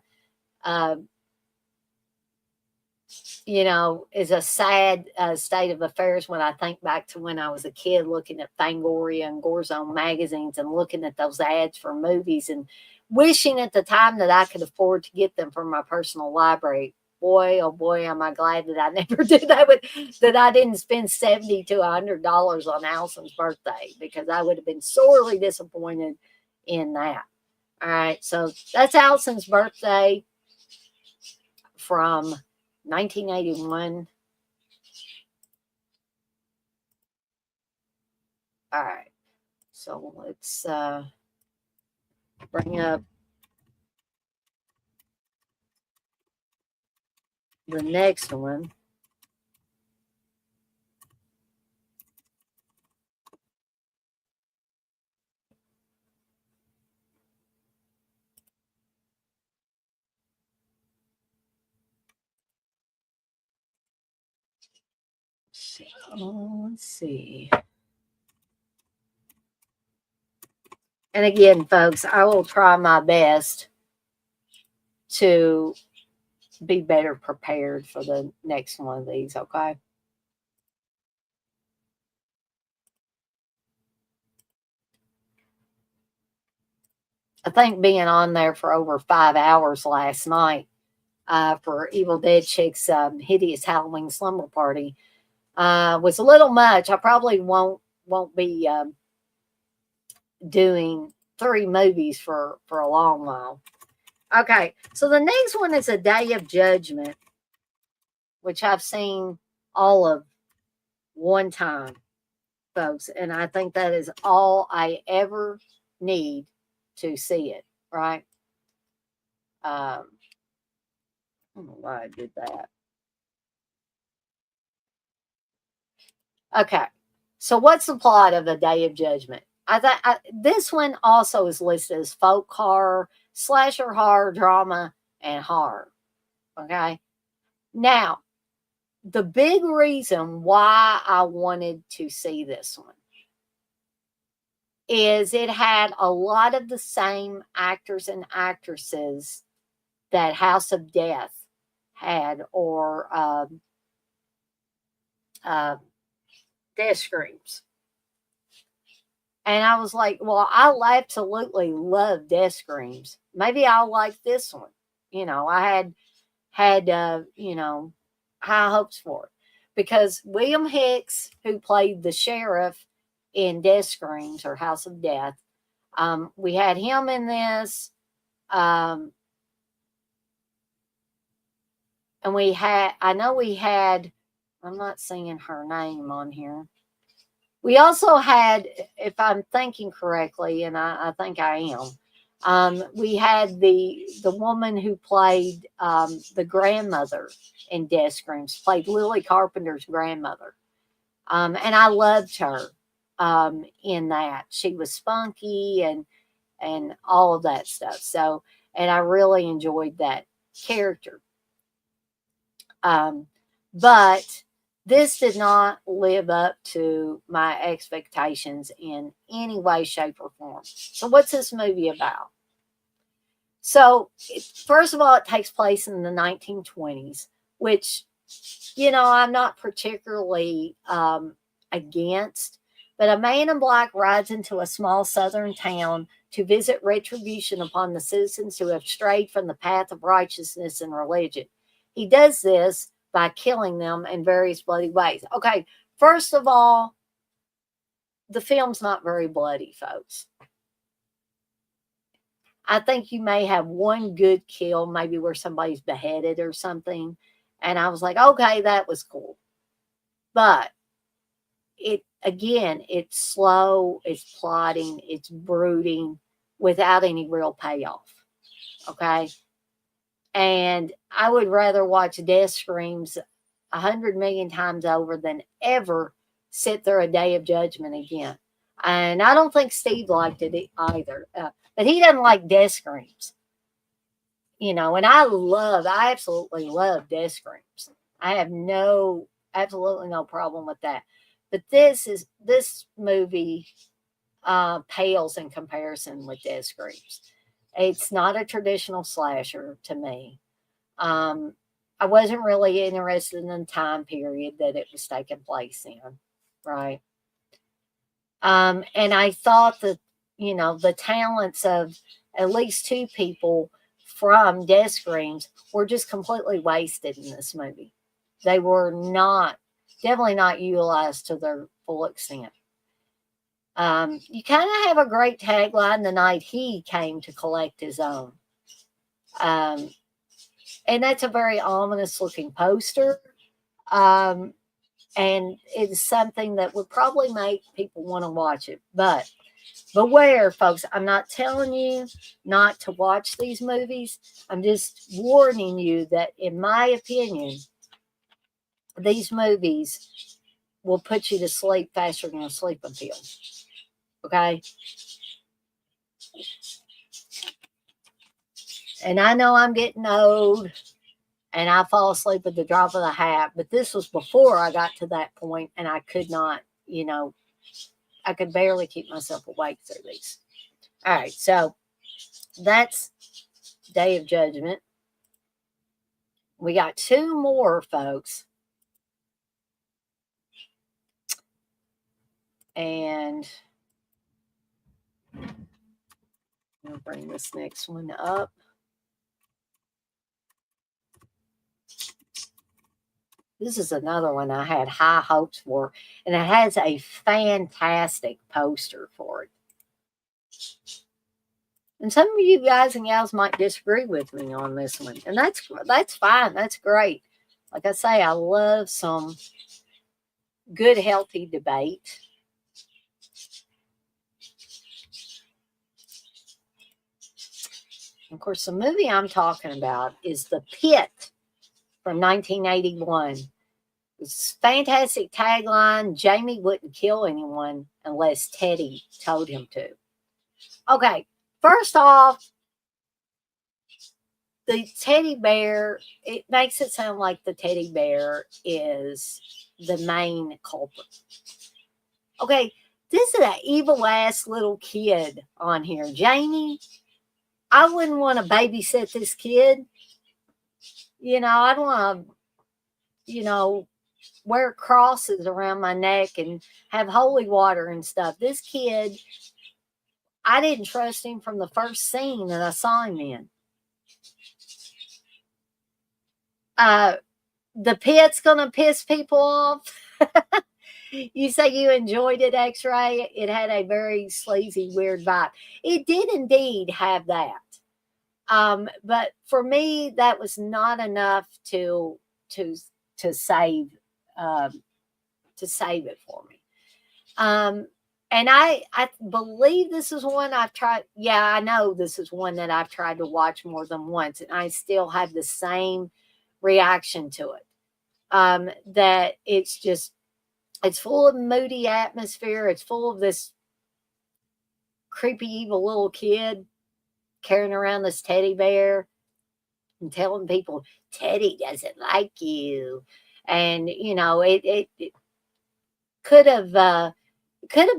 you know, is a sad state of affairs when I think back to when I was a kid looking at Fangoria and Gorezone magazines and looking at those ads for movies and wishing at the time that I could afford to get them from my personal library. Boy, oh boy, am I glad that I never did that, that I didn't spend $70 to $100 on Allison's Birthday, because I would have been sorely disappointed in that. All right, so that's Allison's Birthday from 1981. All right, so let's bring up the next one. So let's see. And again, folks, I will try my best to be better prepared for the next one of these, okay? I think being on there for over 5 hours last night for Evil Dead Chick's Hideous Halloween Slumber Party was a little much. I probably won't be doing 3 movies for a long while. Okay, so the next one is A Day of Judgment, which I've seen all of one time, folks, and I think that is all I ever need to see it, right? I don't know why I did that. Okay, so what's the plot of A Day of Judgment? This one also is listed as folk horror, slasher horror, drama, and horror. Okay, now the big reason why I wanted to see this one is it had a lot of the same actors and actresses that House of Death had, or Death Screams. And I was like, well, I absolutely love Death Screams. Maybe I'll like this one. You know, I had you know, high hopes for it, because William Hicks, who played the sheriff in Death Screams or House of Death, we had him in this. And I know we had, I'm not seeing her name on here. We also had, if I'm thinking correctly, and I think I am, we had the woman who played the grandmother in Death Screams, played Lily Carpenter's grandmother. And I loved her in that. She was spunky, and all of that stuff. So, and I really enjoyed that character. But this did not live up to my expectations in any way, shape, or form. So, what's this movie about? So, first of all, it takes place in the 1920s, which, I'm not particularly against. But a man in black rides into a small southern town to visit retribution upon the citizens who have strayed from the path of righteousness and religion. He does this by killing them in various bloody ways. Okay, first of all, the film's not very bloody, folks. I think you may have one good kill, maybe where somebody's beheaded or something. And I was like, okay, that was cool. But it's slow, it's plotting, it's brooding without any real payoff. Okay. And I would rather watch death screams 100 million times over than ever sit through a Day of Judgment again. And I don't think Steve liked it either. But he doesn't like death screams. And I absolutely love death screams. I have absolutely no problem with that. But this movie pales in comparison with death screams. It's not a traditional slasher to me. I wasn't really interested in the time period that it was taking place in, right? And I thought that, the talents of at least two people from Death Screams were just completely wasted in this movie. They were definitely not utilized to their full extent. You kind of have a great tagline, "The night he came to collect his own." And that's a very ominous looking poster. And it's something that would probably make people want to watch it. But beware, folks. I'm not telling you not to watch these movies. I'm just warning you that, in my opinion, these movies will put you to sleep faster than a sleeping pill. Okay? And I know I'm getting old and I fall asleep at the drop of the hat, but this was before I got to that point and I could not, I could barely keep myself awake through these. All right, so that's Day of Judgment. We got two more, folks. And I'll bring this next one up. This is another one I had high hopes for, and it has a fantastic poster for it. And some of you guys and gals might disagree with me on this one, and that's fine. That's great. Like I say, I love some good, healthy debate. Of course, the movie I'm talking about is The Pit from 1981. It's a fantastic tagline. Jamie wouldn't kill anyone unless Teddy told him to. Okay, first off, the teddy bear, it makes it sound like the teddy bear is the main culprit. Okay, this is an evil ass little kid on here. Jamie, I wouldn't want to babysit this kid. I'd want to, wear crosses around my neck and have holy water and stuff. This kid, I didn't trust him from the first scene that I saw him in. The Pit's gonna piss people off. You say you enjoyed it, X-Ray. It had a very sleazy, weird vibe. It did indeed have that. But for me, that was not enough to save it for me. And I believe this is one I've tried. Yeah, I know this is one that I've tried to watch more than once, and I still have the same reaction to it. That it's full of moody atmosphere. It's full of this creepy, evil little kid carrying around this teddy bear and telling people Teddy doesn't like you. And it could have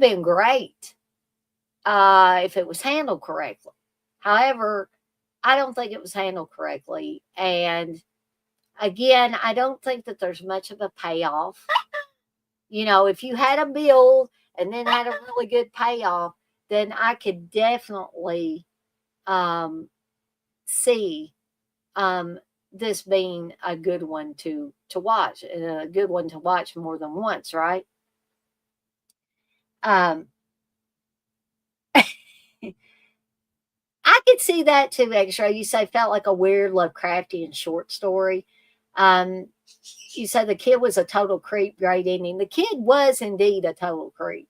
been great if it was handled correctly. However, I don't think it was handled correctly. And again, I don't think that there's much of a payoff. If you had a build and then had a really good payoff, then I could definitely see this being a good one to watch, and a good one to watch more than once, right? I could see that too, X-Ray. You say felt like a weird Lovecraftian short story. You said the kid was a total creep, great ending. The kid was indeed a total creep.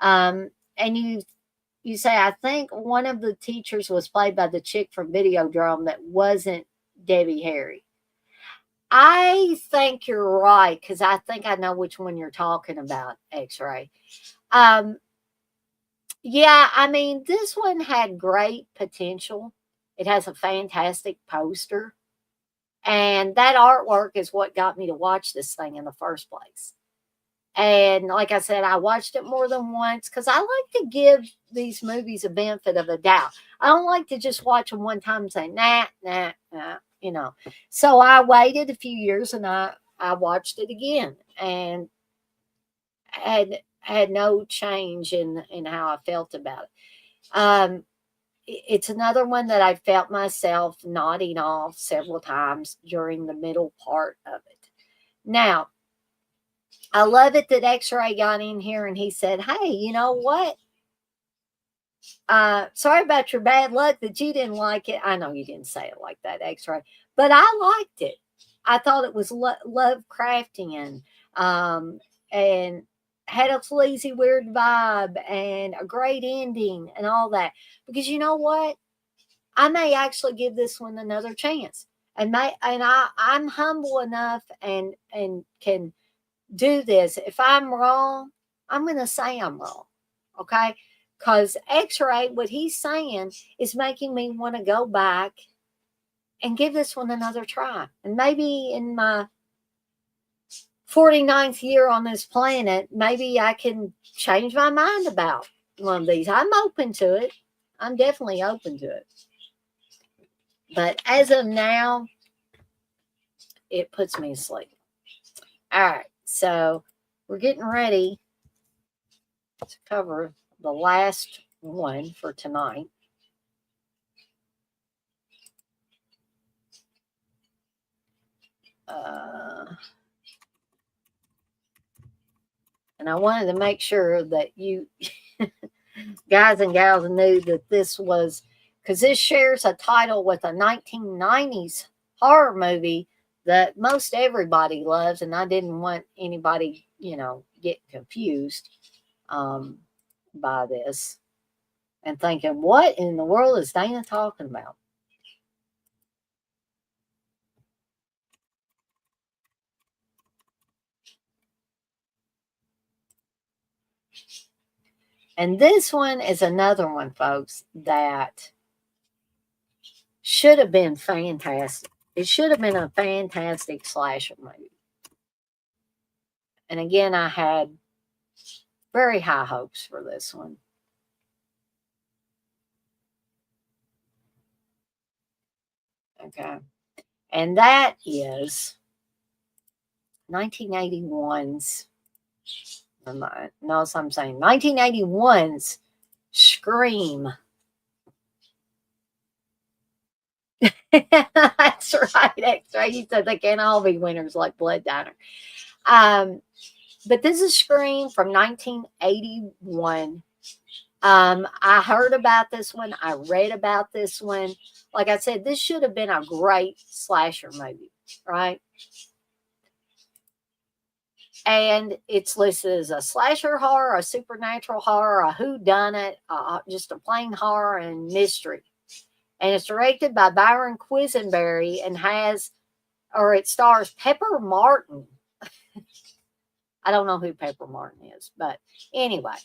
And you say, I think one of the teachers was played by the chick from Videodrome that wasn't Debbie Harry. I think you're right, because I think I know which one you're talking about, X-Ray. Yeah, I mean, this one had great potential. It has a fantastic poster. And that artwork is what got me to watch this thing in the first place. And like I said, I watched it more than once because I like to give these movies a benefit of the doubt. I don't like to just watch them one time and say, nah, nah, nah. So I waited a few years and I watched it again and had no change in how I felt about it. It's another one that I felt myself nodding off several times during the middle part of it. Now, I love it that X-Ray got in here and he said, hey, you know what? Sorry about your bad luck that you didn't like it. I know you didn't say it like that, X-Ray, but I liked it. I thought it was Lovecraftian and had a sleazy, weird vibe and a great ending and all that. Because you know what? I may actually give this one another chance. I'm humble enough and can do this. If I'm wrong, I'm going to say I'm wrong. Okay? Because X-Ray, what he's saying is making me want to go back and give this one another try. And maybe in my 49th year on this planet, maybe I can change my mind about one of these. I'm open to it. I'm definitely open to it. But as of now, it puts me to sleep. All right. So we're getting ready to cover the last one for tonight. And I wanted to make sure that you guys and gals knew that this was, because this shares a title with a 1990s horror movie that most everybody loves, and I didn't want anybody, get confused by this and thinking, what in the world is Dana talking about? And this one is another one, folks, that should have been fantastic. It should have been a fantastic slasher movie. And again, I had very high hopes for this one. Okay. And that is 1981's, no, so I'm saying 1981's Scream. That's right, X-Ray. You said they can't all be winners like Blood Diner. But this is Scream from 1981. I heard about this one. I read about this one. Like I said, this should have been a great slasher movie, right? And it's listed as a slasher horror, a supernatural horror, a whodunit, just a plain horror and mystery. And it's directed by Byron Quisenberry and it stars Pepper Martin. I don't know who Pepper Martin is, but anyway.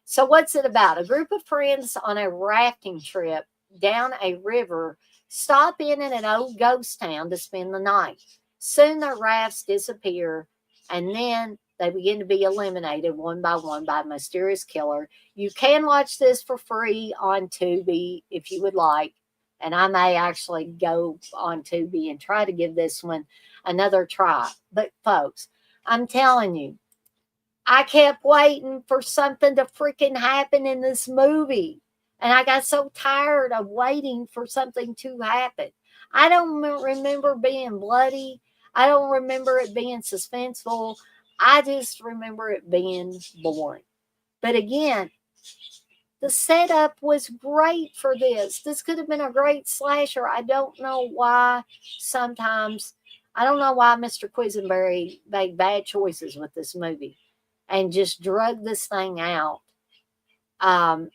So what's it about? A group of friends on a rafting trip down a river stop in an old ghost town to spend the night. Soon their rafts disappear, and then they begin to be eliminated one by a mysterious killer. You can watch this for free on Tubi if you would like. And I may actually go on Tubi and try to give this one another try. But folks, I'm telling you, I kept waiting for something to freaking happen in this movie. And I got so tired of waiting for something to happen. I don't remember being bloody. I don't remember it being suspenseful. I just remember it being boring. But again, the setup was great for this. This could have been a great slasher. I don't know why sometimes, I don't know why Mr. Quisenberry made bad choices with this movie and just drug this thing out. And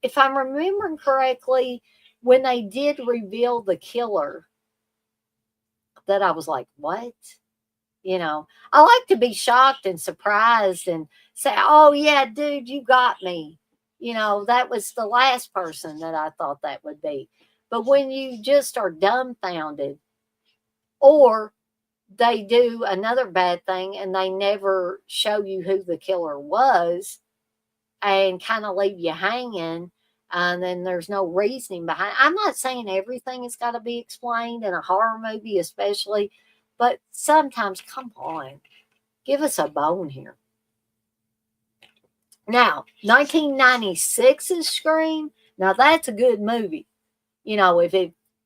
if I'm remembering correctly, when they did reveal the killer, that I was like, what? You know, I like to be shocked and surprised and say, oh, yeah, dude, you got me. You know, that was the last person that I thought that would be. But when you just are dumbfounded, or they do another bad thing and they never show you who the killer was and kind of leave you hanging, and then there's no reasoning behind. I'm not saying everything has got to be explained in a horror movie, especially, but sometimes, come on, give us a bone here. Now, 1996's Scream, now that's a good movie. You know, if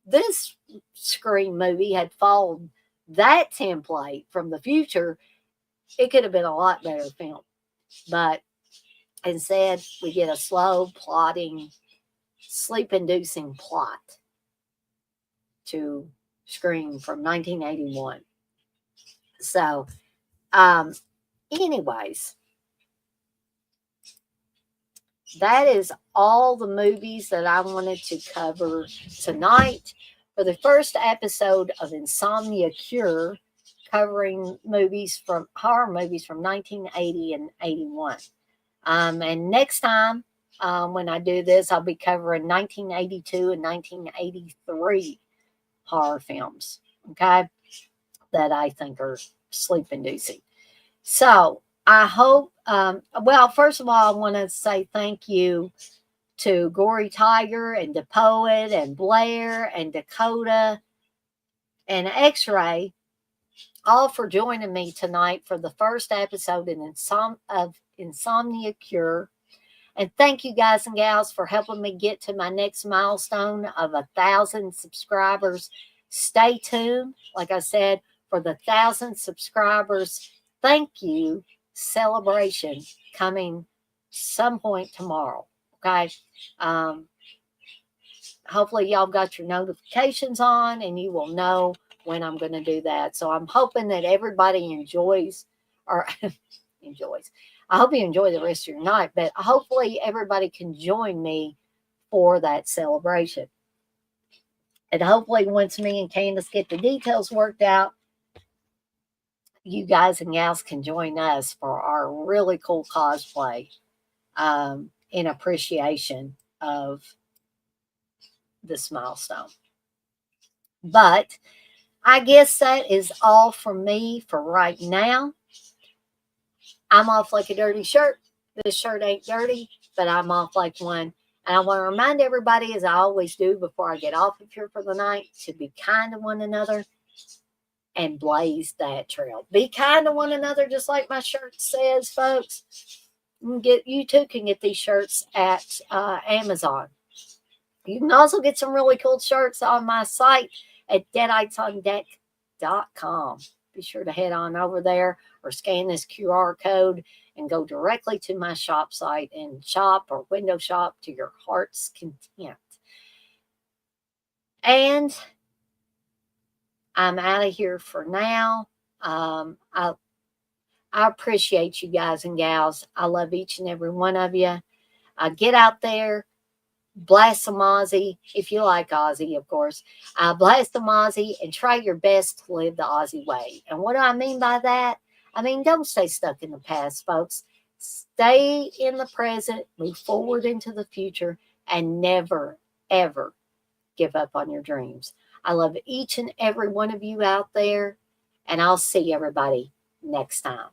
this Scream movie had followed that template from the future, it could have been a lot better film. But instead, we get a slow, plotting, sleep-inducing plot to Scream from 1981. So, anyways, that is all the movies that I wanted to cover tonight for the first episode of Insomnia Cure, covering horror movies from 1980 and 81. And next time, when I do this, I'll be covering 1982 and 1983 horror films, okay, that I think are sleep-inducing. So I hope, well, first of all, I want to say thank you to Gory Tiger and the Poet and Blair and Dakota and X-Ray, all for joining me tonight for the first episode of Insomnia Cure. And thank you guys and gals for helping me get to my next milestone of 1,000 subscribers. Stay tuned, like I said, for the 1,000 subscribers thank you celebration coming some point tomorrow. Okay. Hopefully y'all got your notifications on and you will know when I'm going to do that. So I'm hoping that everybody enjoys or enjoys. I hope you enjoy the rest of your night, but hopefully everybody can join me for that celebration. And hopefully once me and Candace get the details worked out, you guys and gals can join us for our really cool cosplay in appreciation of this milestone. But I guess that is all from me for right now. I'm off like a dirty shirt. This shirt ain't dirty, but I'm off like one. And I want to remind everybody, as I always do before I get off of here for the night, to be kind to one another and blaze that trail. Be kind to one another, just like my shirt says, folks. You too can get these shirts at Amazon. You can also get some really cool shirts on my site at deaditesondeck.com. Be sure to head on over there or scan this QR code and go directly to my shop site and shop or window shop to your heart's content. And I'm out of here for now. I appreciate you guys and gals. I love each and every one of you. Get out there. Blast some Aussie, if you like Aussie, of course. Blast some Aussie and try your best to live the Aussie way. And what do I mean by that? I mean, don't stay stuck in the past, folks. stay in the present, move forward into the future, and never, ever give up on your dreams. I love each and every one of you out there, and I'll see everybody next time.